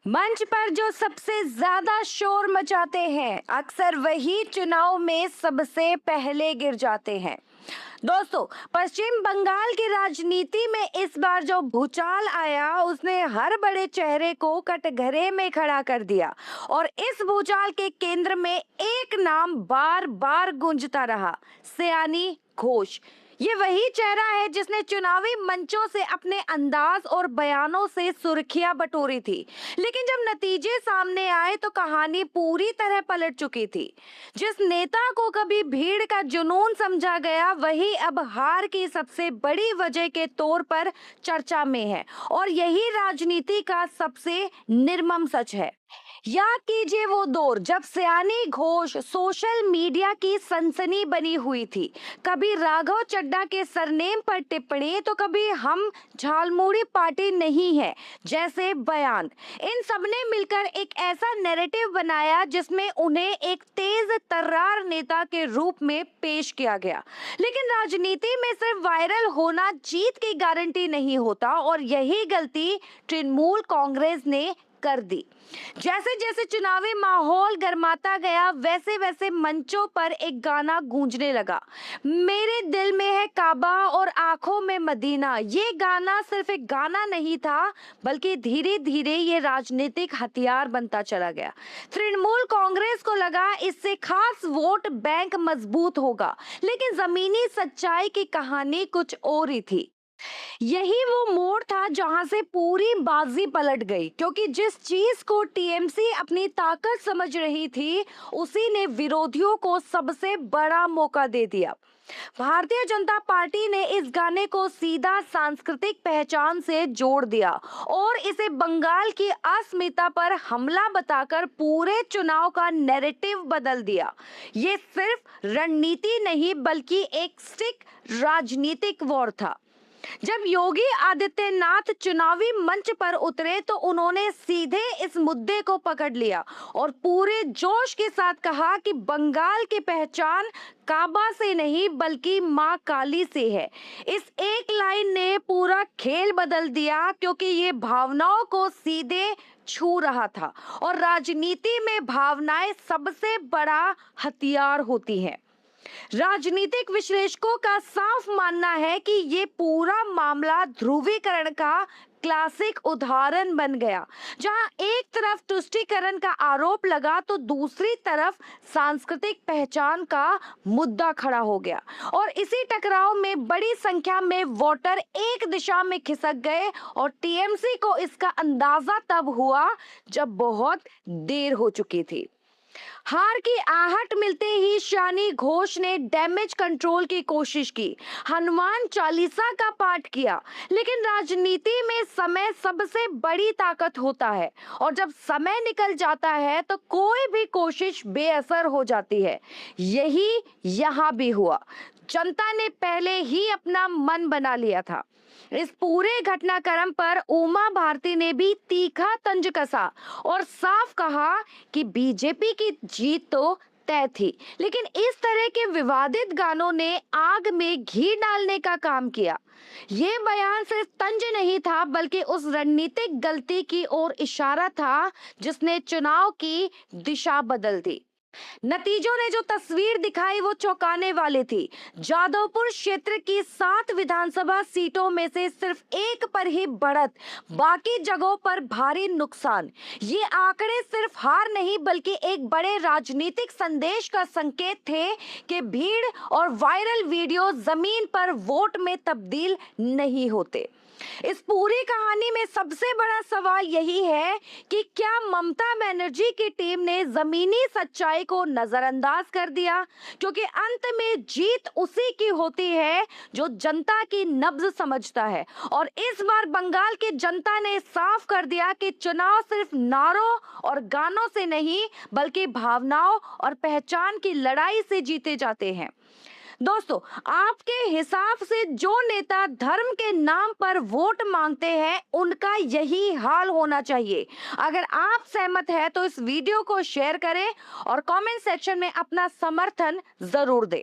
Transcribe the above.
मंच पर जो सबसे ज्यादा शोर मचाते हैं अक्सर वही चुनाव में सबसे पहले गिर जाते हैं। दोस्तों, पश्चिम बंगाल की राजनीति में इस बार जो भूचाल आया उसने हर बड़े चेहरे को कटघरे में खड़ा कर दिया। और इस भूचाल के केंद्र में एक नाम बार बार गूंजता रहा, सयानी घोष। ये वही चेहरा है जिसने चुनावी मंचों से अपने अंदाज और बयानों से सुर्खियां बटोरी थी, लेकिन जब नतीजे सामने आए तो कहानी पूरी तरह पलट चुकी थी। जिस नेता को कभी भीड़ का जुनून समझा गया वही अब हार की सबसे बड़ी वजह के तौर पर चर्चा में है। और यही राजनीति का सबसे निर्मम सच है। याद कीजिए वो दौर जब सयानी घोष सोशल मीडिया की सनसनी बनी हुई थी। कभी राघव चड्ढा के सरनेम पर टिप्पणी तो कभी हम झालमुड़ी पार्टी नहीं है जैसे बयान। इन सबने मिलकर एक ऐसा नैरेटिव बनाया जिसमें उन्हें एक तेज तर्रार नेता के रूप में पेश किया गया। लेकिन राजनीति में सिर्फ वायरल होना जीत की गारंटी नहीं होता, और यही गलती तृणमूल कांग्रेस ने कर दी। जैसे जैसे चुनावी माहौल गर्माता गया वैसे वैसे मंचों पर एक गाना गूंजने लगा, मेरे दिल में है काबा और आंखों में मदीना। ये गाना सिर्फ एक गाना नहीं था, बल्कि धीरे धीरे ये राजनीतिक हथियार बनता चला गया। तृणमूल कांग्रेस को लगा इससे खास वोट बैंक मजबूत होगा, लेकिन जमीनी सच्चाई की कहानी कुछ और ही थी। यही वो मोड़ था जहां से पूरी बाजी पलट गई, क्योंकि जिस चीज को टीएमसी अपनी ताकत समझ रही थी उसी ने विरोधियों को सबसे बड़ा मौका दे दिया। भारतीय जनता पार्टी ने इस गाने को सीधा सांस्कृतिक पहचान से जोड़ दिया और इसे बंगाल की अस्मिता पर हमला बताकर पूरे चुनाव का नैरेटिव बदल दिया। ये सिर्फ रणनीति नहीं बल्कि एक स्टिक राजनीतिक वॉर था। जब योगी आदित्यनाथ चुनावी मंच पर उतरे तो उन्होंने सीधे इस मुद्दे को पकड़ लिया और पूरे जोश के साथ कहा कि बंगाल की पहचान काबा से नहीं बल्कि मां काली से है। इस एक लाइन ने पूरा खेल बदल दिया, क्योंकि ये भावनाओं को सीधे छू रहा था, और राजनीति में भावनाएं सबसे बड़ा हथियार होती हैं। राजनीतिक विश्लेषकों का साफ मानना है कि ये पूरा मामला ध्रुवीकरण का क्लासिक उदाहरण बन गया, जहां एक तरफ तुष्टीकरण का आरोप लगा तो दूसरी तरफ सांस्कृतिक पहचान का मुद्दा खड़ा हो गया। और इसी टकराव में बड़ी संख्या में वोटर एक दिशा में खिसक गए, और टीएमसी को इसका अंदाजा तब हुआ जब बहुत देर हो चुकी थी। हार की आहट मिलते ही शानी घोष ने डैमेज कंट्रोल की कोशिश की, हनुमान चालीसा का पाठ किया। लेकिन राजनीति में समय सबसे बड़ी ताकत होता है, और जब समय निकल जाता है तो कोई भी कोशिश बेअसर हो जाती है। यही यहाँ भी हुआ। जनता ने पहले ही अपना मन बना लिया था। इस पूरे घटनाक्रम पर उमा भारती ने भी तीखा तंज कसा और साफ कहा कि बीजेपी की जीत तो तय थी, लेकिन इस तरह के विवादित गानों ने आग में घी डालने का काम किया। ये बयान सिर्फ तंज नहीं था बल्कि उस रणनीतिक गलती की ओर इशारा था जिसने चुनाव की दिशा बदल दी। नतीजों ने जो तस्वीर दिखाई वो चौंकाने वाली थी। जादवपुर क्षेत्र की 7 विधानसभा सीटों में से सिर्फ एक पर ही बढ़त, बाकी जगहों पर भारी नुकसान। ये आंकड़े सिर्फ हार नहीं बल्कि एक बड़े राजनीतिक संदेश का संकेत थे कि भीड़ और वायरल वीडियो जमीन पर वोट में तब्दील नहीं होते। इस पूरी कहानी में सबसे बड़ा सवाल यही है कि क्या ममता बनर्जी की टीम ने जमीनी सच्चाई को नजरअंदाज कर दिया, क्योंकि अंत में जीत उसी की होती है जो जनता की नब्ज समझता है। और इस बार बंगाल की जनता ने साफ कर दिया कि चुनाव सिर्फ नारों और गानों से नहीं बल्कि भावनाओं और पहचान की लड़ाई से जीते जाते हैं। दोस्तों, आपके हिसाब से जो नेता धर्म के नाम पर वोट मांगते हैं उनका यही हाल होना चाहिए। अगर आप सहमत हैं तो इस वीडियो को शेयर करें और कमेंट सेक्शन में अपना समर्थन जरूर दें।